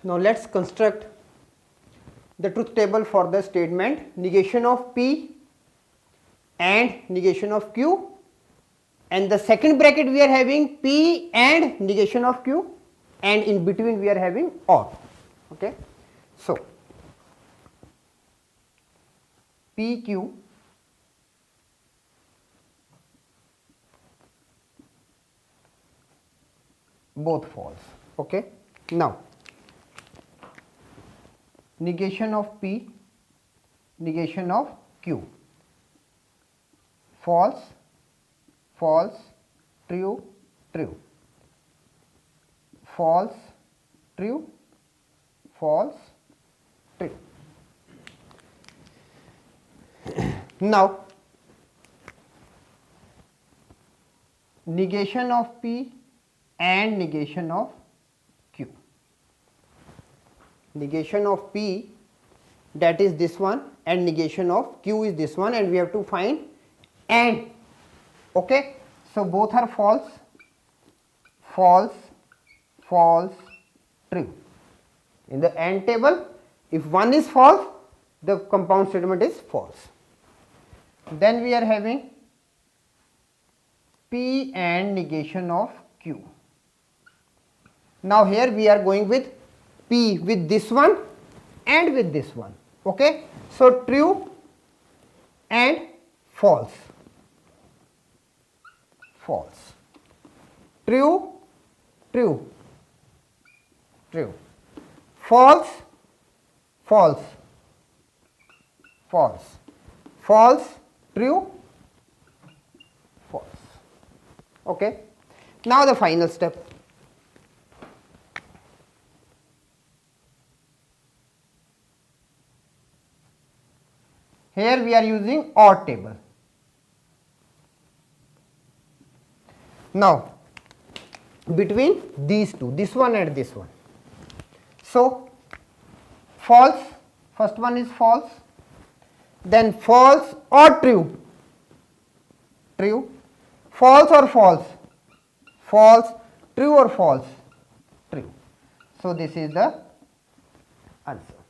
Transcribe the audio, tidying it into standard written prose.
Now let's construct the truth table for the statement negation of P and negation of Q, and the second bracket we are having P and negation of Q, and in between we are having OR. Okay. So PQ both false. Okay. Now negation of P, negation of Q, false, false, true, true, false, true, false, true. Now negation of P and negation of Q. Negation of P, that is this one, and negation of Q is this one, and we have to find AND. Okay. So both are false, false, false, true. In the AND table, if one is false, the compound statement is false. Then we are having P and negation of Q. Now here we are going with P with this one and with this one. Okay. So true and false, false, true, true, true, false, false, false, false, true, false. Okay. Now the final step. Here we are using OR table. Now between these two, this one and this one. So false, first one is false, then false or true, true, false or false, false, true or false, true. So this is the answer.